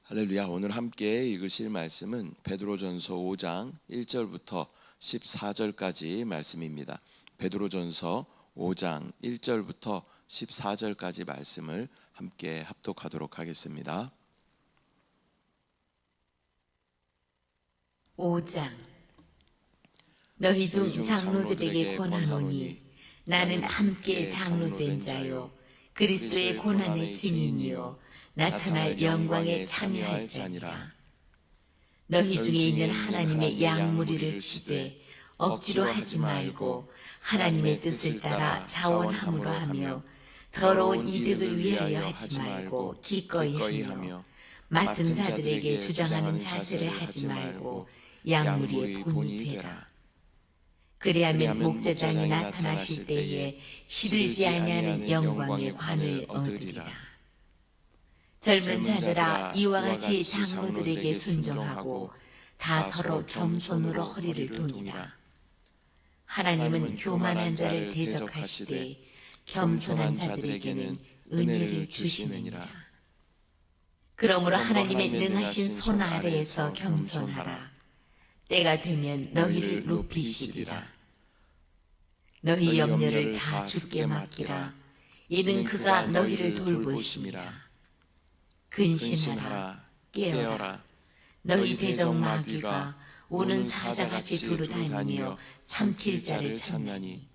할렐루야. 오늘 함께 읽으실 말씀은 베드로전서 5장 1절부터 14절까지 말씀입니다. 베드로전서 5장 1절부터 14절까지 말씀을 함께 합독하도록 하겠습니다. 5장. 너희 중 장로들에게 권하노니 나는 함께 장로된 자요 그리스도의 고난의 증인이요 나타날 영광에 참여할 자니라. 너희 중에 있는 하나님의 양무리를 치되 억지로 하지 말고 하나님의 뜻을 따라 자원함으로 하며 더러운 이득을 위하여 하지 말고 기꺼이 하며 맡은 자들에게 주장하는 자세를 하지 말고 양무리의 본이 되라. 그리하면 목자장이 나타나실 때에 시들지 아니하는 영광의 관을 얻으리라. 젊은 자들아, 이와 같이 장로들에게 순종하고 다 서로 겸손으로 허리를 도니라. 하나님은 교만한 자를 대적하시되 겸손한 자들에게는 은혜를 주시느니라. 그러므로 하나님의 능하신 손 아래에서 겸손하라. 때가 되면 너희를 높이시리라. 너희 염려를 다 주께 맡기라. 이는 그가 너희를 돌보심이라. 근신하라, 깨어라. 너희 대적 마귀가 우는 사자같이 두루다니며 삼킬 자를 찾나니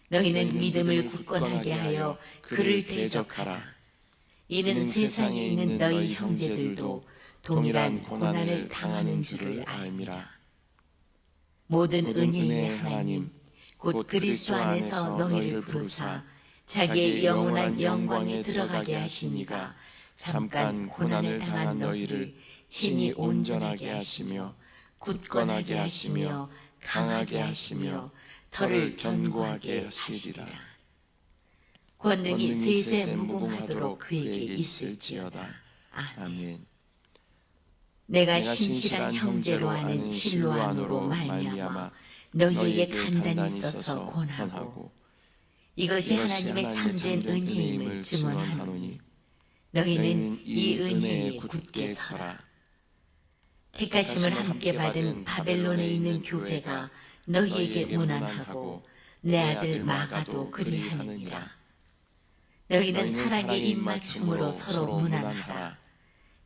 너희는 믿음을 굳건하게 하여 그를 대적하라. 이는 세상에 있는 너희 형제들도 동일한 고난을 당하는 줄을 알미라. 모든 은혜의 하나님 곧 그리스도 안에서 너희를 부르사 자기의 영원한 영광에 들어가게 하시니가 잠깐 고난을 당한 너희를 친히 온전하게 하시며 굳건하게 하시며 강하게 하시며 털을 견고하게 하시리라. 권능이 세세 무궁하도록 그에게 있을지어다. 아멘. 내가 신실한 형제로 아는 실로아노로 말미암아 너희에게 단단히 써서 권하고 이것이 하나님의 참된 은혜임을 증언하노니 너희는 이 은혜에 굳게 서라. 택하심을 함께 받은 바벨론에 있는 교회가 너희에게 문안하고 내 아들 마가도 그리하느니라. 너희는 사랑에 입맞춤으로 서로 문안하라.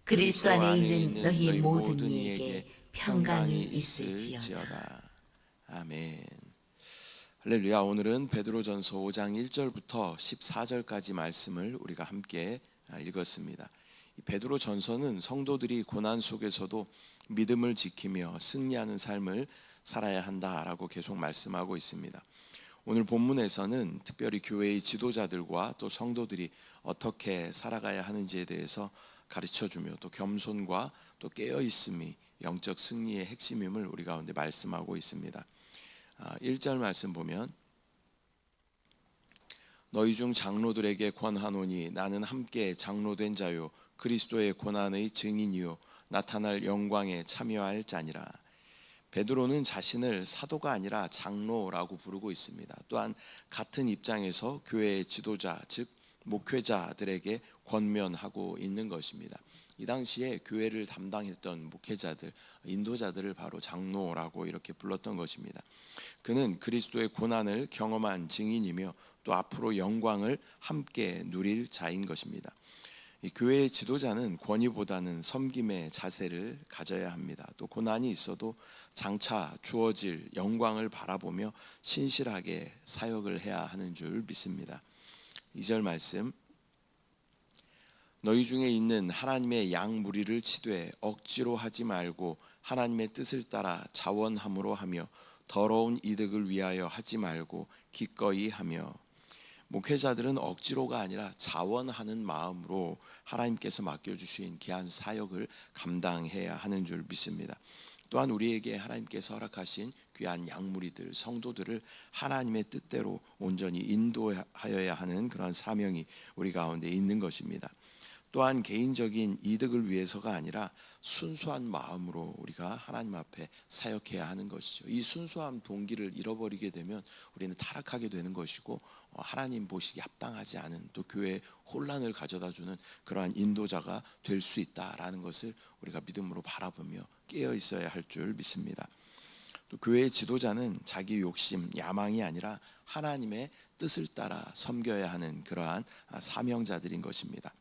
그리스도 안에 있는 너희 모든 이에게 평강이 있을지어다. 아멘. 할렐루야. 오늘은 베드로전서 5장 1절부터 14절까지 말씀을 우리가 함께 읽었습니다. 베드로전서는 성도들이 고난 속에서도 믿음을 지키며 승리하는 삶을 살아야 한다라고 계속 말씀하고 있습니다. 오늘 본문에서는 특별히 교회의 지도자들과 또 성도들이 어떻게 살아가야 하는지에 대해서 가르쳐주며 또 겸손과 또 깨어있음이 영적 승리의 핵심임을 우리 가운데 말씀하고 있습니다. 1절 말씀 보면 너희 중 장로들에게 권하노니 나는 함께 장로된 자요 그리스도의 고난의 증인이요 나타날 영광에 참여할 자니라. 베드로는 자신을 사도가 아니라 장로라고 부르고 있습니다. 또한 같은 입장에서 교회의 지도자 즉 목회자들에게 권면하고 있는 것입니다. 이 당시에 교회를 담당했던 목회자들, 인도자들을 바로 장로라고 이렇게 불렀던 것입니다. 그는 그리스도의 고난을 경험한 증인이며 또 앞으로 영광을 함께 누릴 자인 것입니다. 이 교회의 지도자는 권위보다는 섬김의 자세를 가져야 합니다. 또 고난이 있어도 장차 주어질 영광을 바라보며 신실하게 사역을 해야 하는 줄 믿습니다. 2절 말씀 너희 중에 있는 하나님의 양 무리를 치되 억지로 하지 말고 하나님의 뜻을 따라 자원함으로 하며 더러운 이득을 위하여 하지 말고 기꺼이 하며. 목회자들은 억지로가 아니라 자원하는 마음으로 하나님께서 맡겨주신 귀한 사역을 감당해야 하는 줄 믿습니다. 또한 우리에게 하나님께서 허락하신 귀한 양무리들, 성도들을 하나님의 뜻대로 온전히 인도하여야 하는 그런 사명이 우리 가운데 있는 것입니다. 또한 개인적인 이득을 위해서가 아니라 순수한 마음으로 우리가 하나님 앞에 사역해야 하는 것이죠. 이 순수한 동기를 잃어버리게 되면 우리는 타락하게 되는 것이고 하나님 보시기에 합당하지 않은 또 교회에 혼란을 가져다주는 그러한 인도자가 될 수 있다라는 것을 우리가 믿음으로 바라보며 깨어 있어야 할 줄 믿습니다. 또 교회의 지도자는 자기 욕심, 야망이 아니라 하나님의 뜻을 따라 섬겨야 하는 그러한 사명자들인 것입니다.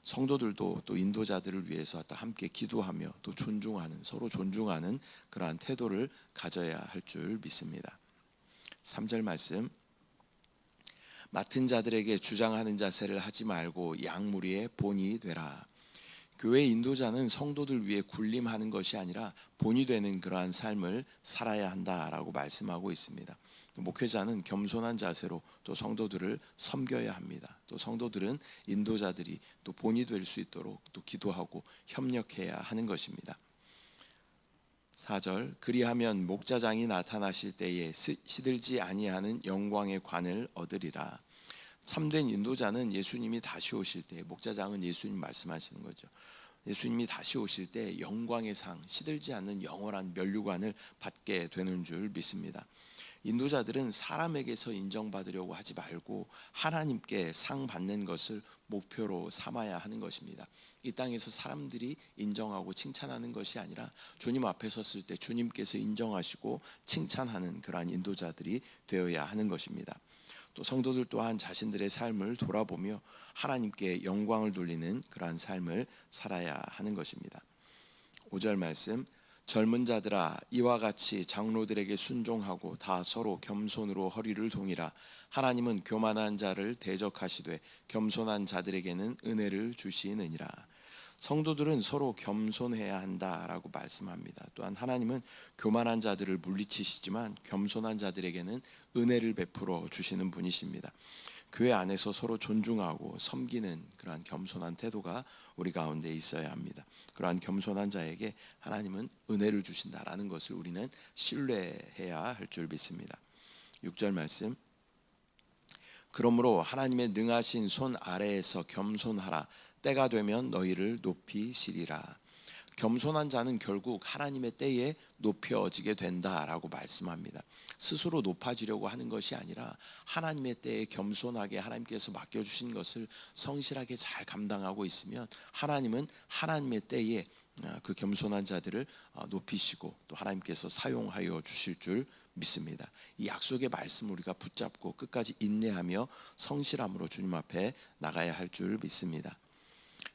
성도들도 또 인도자들을 위해서 또 함께 기도하며 또 존중하는, 서로 존중하는 그러한 태도를 가져야 할 줄 믿습니다. 3절 말씀, 맡은 자들에게 주장하는 자세를 하지 말고 양무리의 본이 되라. 교회 인도자는 성도들 위해 군림하는 것이 아니라 본이 되는 그러한 삶을 살아야 한다라고 말씀하고 있습니다. 목회자는 겸손한 자세로 또 성도들을 섬겨야 합니다. 또 성도들은 인도자들이 또 본이 될 수 있도록 또 기도하고 협력해야 하는 것입니다. 4절, 그리하면 목자장이 나타나실 때에 시들지 아니하는 영광의 관을 얻으리라. 참된 인도자는 예수님이 다시 오실 때, 목자장은 예수님 말씀하시는 거죠. 예수님이 다시 오실 때 영광의 상, 시들지 않는 영원한 면류관을 받게 되는 줄 믿습니다. 인도자들은 사람에게서 인정받으려고 하지 말고 하나님께 상 받는 것을 목표로 삼아야 하는 것입니다. 이 땅에서 사람들이 인정하고 칭찬하는 것이 아니라 주님 앞에 섰을 때 주님께서 인정하시고 칭찬하는 그러한 인도자들이 되어야 하는 것입니다. 또 성도들 또한 자신들의 삶을 돌아보며 하나님께 영광을 돌리는 그러한 삶을 살아야 하는 것입니다. 5절 말씀, 젊은 자들아 이와 같이 장로들에게 순종하고 다 서로 겸손으로 허리를 동이라. 하나님은 교만한 자를 대적하시되 겸손한 자들에게는 은혜를 주시느니라. 성도들은 서로 겸손해야 한다라고 말씀합니다. 또한 하나님은 교만한 자들을 물리치시지만 겸손한 자들에게는 은혜를 베풀어 주시는 분이십니다. 교회 안에서 서로 존중하고 섬기는 그러한 겸손한 태도가 우리 가운데 있어야 합니다. 그러한 겸손한 자에게 하나님은 은혜를 주신다라는 것을 우리는 신뢰해야 할 줄 믿습니다. 6절 말씀, 그러므로 하나님의 능하신 손 아래에서 겸손하라. 때가 되면 너희를 높이시리라. 겸손한 자는 결국 하나님의 때에 높여지게 된다라고 말씀합니다. 스스로 높아지려고 하는 것이 아니라 하나님의 때에 겸손하게 하나님께서 맡겨주신 것을 성실하게 잘 감당하고 있으면 하나님은 하나님의 때에 그 겸손한 자들을 높이시고 또 하나님께서 사용하여 주실 줄 믿습니다. 이 약속의 말씀 우리가 붙잡고 끝까지 인내하며 성실함으로 주님 앞에 나가야 할 줄 믿습니다.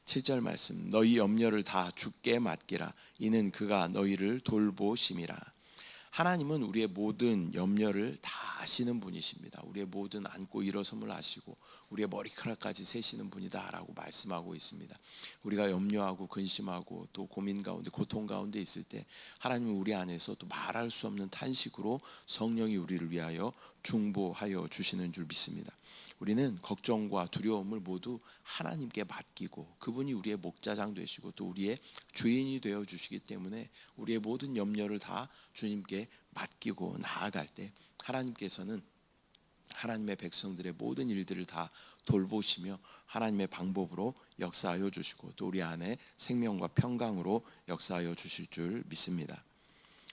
7절 말씀, 너희 염려를 다 주께 맡기라. 이는 그가 너희를 돌보심이라. 하나님은 우리의 모든 염려를 다 아시는 분이십니다. 우리의 모든 앉고 일어섬을 아시고 우리의 머리카락까지 세시는 분이다라고 말씀하고 있습니다. 우리가 염려하고 근심하고 또 고민 가운데 고통 가운데 있을 때 하나님은 우리 안에서 또 말할 수 없는 탄식으로 성령이 우리를 위하여 중보하여 주시는 줄 믿습니다. 우리는 걱정과 두려움을 모두 하나님께 맡기고 그분이 우리의 목자장 되시고 또 우리의 주인이 되어 주시기 때문에 우리의 모든 염려를 다 주님께 맡기고 나아갈 때 하나님께서는 하나님의 백성들의 모든 일들을 다 돌보시며 하나님의 방법으로 역사하여 주시고 또 우리 안에 생명과 평강으로 역사하여 주실 줄 믿습니다.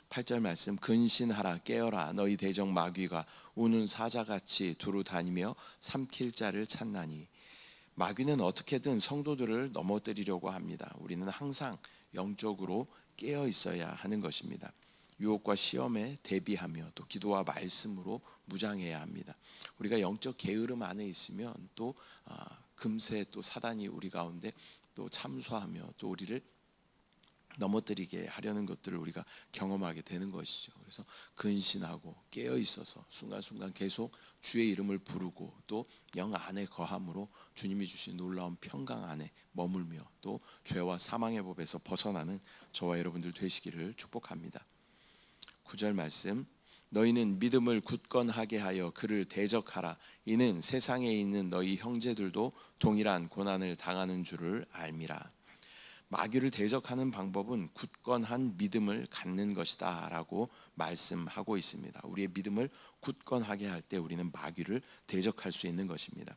8절 말씀, 근신하라 깨어라 너희 대적 마귀가 우는 사자같이 두루 다니며 삼킬 자를 찾나니. 마귀는 어떻게든 성도들을 넘어뜨리려고 합니다. 우리는 항상 영적으로 깨어 있어야 하는 것입니다. 유혹과 시험에 대비하며 또 기도와 말씀으로 무장해야 합니다. 우리가 영적 게으름 안에 있으면 또 금세 또 사단이 우리 가운데 또 참소하며 또 우리를 넘어뜨리게 하려는 것들을 우리가 경험하게 되는 것이죠. 그래서 근신하고 깨어 있어서 순간순간 계속 주의 이름을 부르고 또 영 안에 거함으로 주님이 주신 놀라운 평강 안에 머물며 또 죄와 사망의 법에서 벗어나는 저와 여러분들 되시기를 축복합니다. 9절 말씀, 너희는 믿음을 굳건하게 하여 그를 대적하라. 이는 세상에 있는 너희 형제들도 동일한 고난을 당하는 줄을 알미라. 마귀를 대적하는 방법은 굳건한 믿음을 갖는 것이다 라고 말씀하고 있습니다. 우리의 믿음을 굳건하게 할 때 우리는 마귀를 대적할 수 있는 것입니다.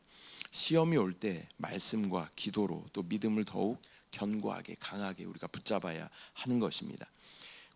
시험이 올 때 말씀과 기도로 또 믿음을 더욱 견고하게 강하게 우리가 붙잡아야 하는 것입니다.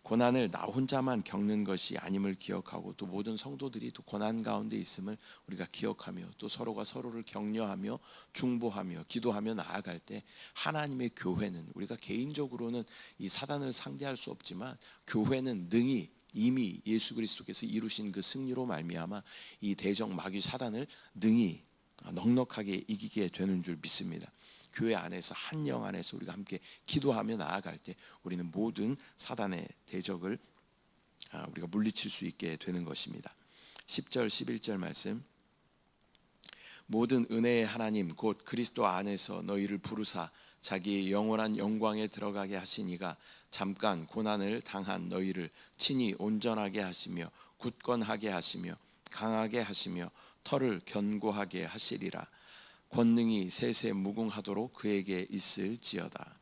고난을 나 혼자만 겪는 것이 아님을 기억하고 또 모든 성도들이 또 고난 가운데 있음을 우리가 기억하며 또 서로가 서로를 격려하며 중보하며 기도하며 나아갈 때 하나님의 교회는 우리가 개인적으로는 이 사단을 상대할 수 없지만 교회는 능히 이미 예수 그리스도께서 이루신 그 승리로 말미암아 이 대적 마귀 사단을 능히 넉넉하게 이기게 되는 줄 믿습니다. 교회 안에서 한 영 안에서 우리가 함께 기도하며 나아갈 때 우리는 모든 사단의 대적을 우리가 물리칠 수 있게 되는 것입니다. 10절 11절 말씀, 모든 은혜의 하나님 곧 그리스도 안에서 너희를 부르사 자기의 영원한 영광에 들어가게 하시니가 잠깐 고난을 당한 너희를 친히 온전하게 하시며 굳건하게 하시며 강하게 하시며 털을 견고하게 하시리라. 권능이 세세 무궁하도록 그에게 있을지어다.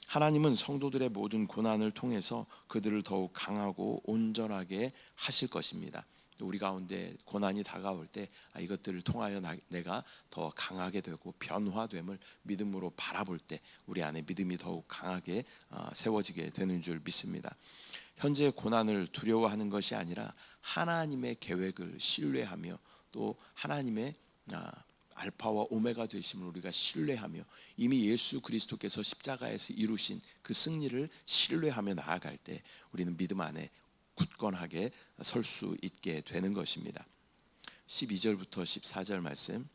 하나님은 성도들의 모든 고난을 통해서 그들을 더욱 강하고 온전하게 하실 것입니다. 우리 가운데 고난이 다가올 때 이것들을 통하여 내가 더 강하게 되고 변화됨을 믿음으로 바라볼 때 우리 안에 믿음이 더욱 강하게 세워지게 되는 줄 믿습니다. 현재 고난을 두려워하는 것이 아니라 하나님의 계획을 신뢰하며 또 하나님의 알파와 오메가 되심을 우리가 신뢰하며 이미 예수 그리스도께서 십자가에서 이루신 그 승리를 신뢰하며 나아갈 때 우리는 믿음 안에 굳건하게 설 수 있게 되는 것입니다. 12절부터 14절 말씀,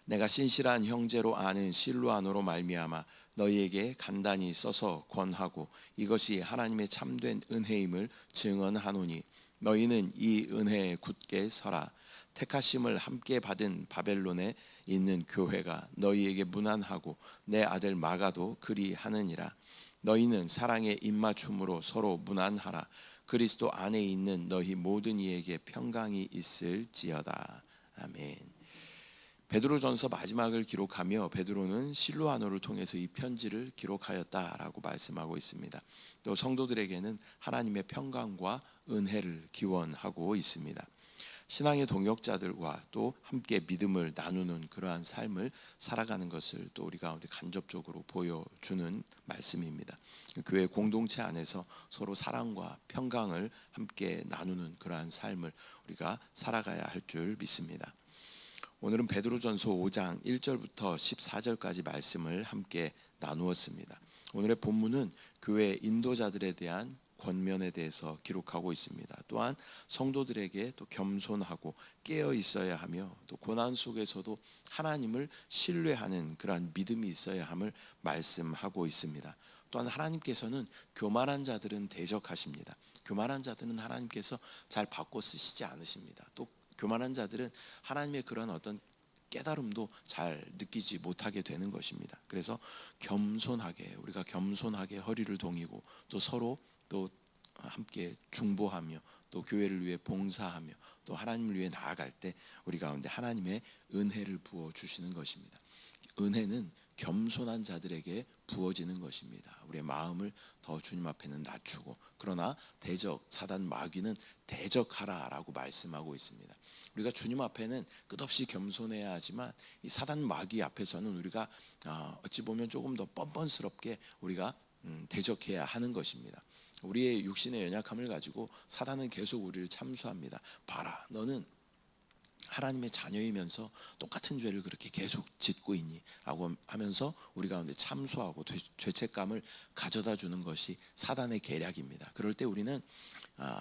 내가 신실한 형제로 아는 실로아노로 말미암아 너희에게 간단히 써서 권하고 이것이 하나님의 참된 은혜임을 증언하노니 너희는 이 은혜에 굳게 서라. 택하심을 함께 받은 바벨론에 있는 교회가 너희에게 무난하고 내 아들 마가도 그리하느니라. 너희는 사랑의 입맞춤으로 서로 무난하라. 그리스도 안에 있는 너희 모든 이에게 평강이 있을지어다. 아멘. 베드로전서 마지막을 기록하며 베드로는 실로아노를 통해서 이 편지를 기록하였다라고 말씀하고 있습니다. 또 성도들에게는 하나님의 평강과 은혜를 기원하고 있습니다. 신앙의 동역자들과 또 함께 믿음을 나누는 그러한 삶을 살아가는 것을 또 우리 가운데 간접적으로 보여주는 말씀입니다. 교회 공동체 안에서 서로 사랑과 평강을 함께 나누는 그러한 삶을 우리가 살아가야 할 줄 믿습니다. 오늘은 베드로전서 5장 1절부터 14절까지 말씀을 함께 나누었습니다. 오늘의 본문은 교회 인도자들에 대한 권면에 대해서 기록하고 있습니다. 또한 성도들에게 또 겸손하고 깨어 있어야 하며 또 고난 속에서도 하나님을 신뢰하는 그러한 믿음이 있어야 함을 말씀하고 있습니다. 또한 하나님께서는 교만한 자들은 대적하십니다. 교만한 자들은 하나님께서 잘 바꿔 쓰시지 않으십니다. 또 교만한 자들은 하나님의 그런 어떤 깨달음도 잘 느끼지 못하게 되는 것입니다. 그래서 겸손하게 우리가 겸손하게 허리를 동이고 또 서로 또 함께 중보하며 또 교회를 위해 봉사하며 또 하나님을 위해 나아갈 때 우리 가운데 하나님의 은혜를 부어 주시는 것입니다. 은혜는 겸손한 자들에게 부어지는 것입니다. 우리의 마음을 더 주님 앞에는 낮추고 그러나 대적 사단 마귀는 대적하라라고 말씀하고 있습니다. 우리가 주님 앞에는 끝없이 겸손해야 하지만 이 사단 마귀 앞에서는 우리가 어찌 보면 조금 더 뻔뻔스럽게 우리가 대적해야 하는 것입니다. 우리의 육신의 연약함을 가지고 사단은 계속 우리를 참수합니다. 봐라, 너는 하나님의 자녀이면서 똑같은 죄를 그렇게 계속 짓고 있니? 라고 하면서 우리 가운데 참소하고 죄책감을 가져다 주는 것이 사단의 계략입니다. 그럴 때 우리는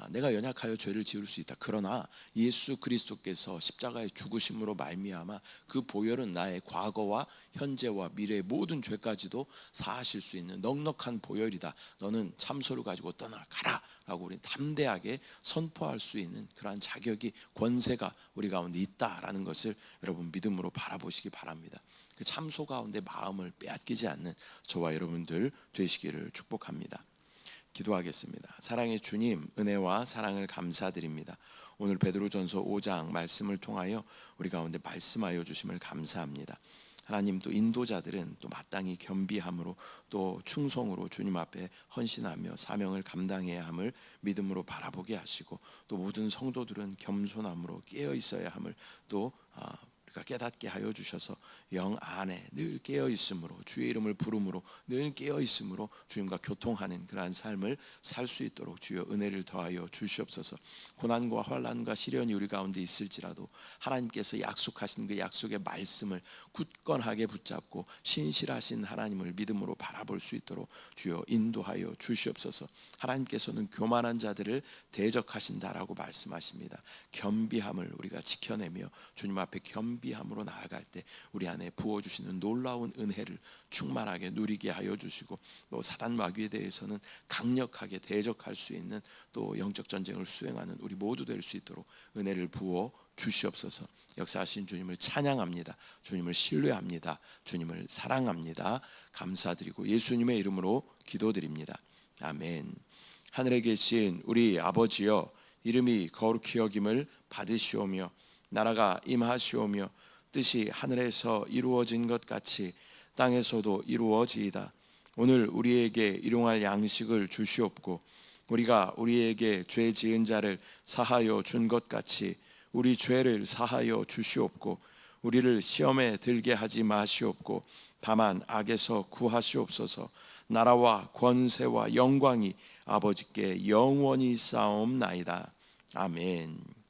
내가 연약하여 죄를 지을 수 있다. 그러나 예수 그리스도께서 십자가의 죽으심으로 말미암아 그 보혈은 나의 과거와 현재와 미래의 모든 죄까지도 사하실 수 있는 넉넉한 보혈이다. 너는 참소를 가지고 떠나가라 라고 우리는 담대하게 선포할 수 있는 그러한 자격이 권세가 우리 가운데 있다라는 것을 여러분 믿음으로 바라보시기 바랍니다. 그 참소 가운데 마음을 빼앗기지 않는 저와 여러분들 되시기를 축복합니다. 기도하겠습니다. 사랑의 주님, 은혜와 사랑을 감사드립니다. 오늘 베드로전서 5장 말씀을 통하여 우리 가운데 말씀하여 주심을 감사합니다. 하나님, 또 인도자들은 또 마땅히 겸비함으로 또 충성으로 주님 앞에 헌신하며 사명을 감당해야 함을 믿음으로 바라보게 하시고 또 모든 성도들은 겸손함으로 깨어 있어야 함을 또 우리가 깨닫게 하여 주셔서 영 안에 늘 깨어 있음으로, 주의 이름을 부름으로 늘 깨어 있음으로 주님과 교통하는 그러한 삶을 살 수 있도록 주여 은혜를 더하여 주시옵소서. 고난과 환난과 시련이 우리 가운데 있을지라도 하나님께서 약속하신 그 약속의 말씀을 굳건하게 붙잡고 신실하신 하나님을 믿음으로 바라볼 수 있도록 주여 인도하여 주시옵소서. 하나님께서는 교만한 자들을 대적하신다라고 말씀하십니다. 겸비함을 우리가 지켜내며 주님 앞에 겸비함으로 나아갈 때 우리 안에 부어주시는 놀라운 은혜를 충만하게 누리게 하여 주시고, 또 사단 마귀에 대해서는 강력하게 대적할 수 있는 또 영적 전쟁을 수행하는 우리 모두 될 수 있도록 은혜를 부어 주시옵소서. 역사하신 주님을 찬양합니다. 주님을 신뢰합니다. 주님을 사랑합니다. 감사드리고 예수님의 이름으로 기도드립니다. 아멘. 하늘에 계신 우리 아버지여, 이름이 거룩히 여김을 받으시오며 나라가 임하시오며 뜻이 하늘에서 이루어진 것 같이 땅에서도 이루어지이다. 오늘 우리에게 일용할 양식을 주시옵고 우리가 우리에게 죄 지은 자를 사하여 준 것 같이 우리 죄를 사하여 주시옵고 우리를 시험에 들게 하지 마시옵고 다만 악에서 구하시옵소서. 나라와 권세와 영광이 아버지께 영원히 쌓옵나이다. 아멘.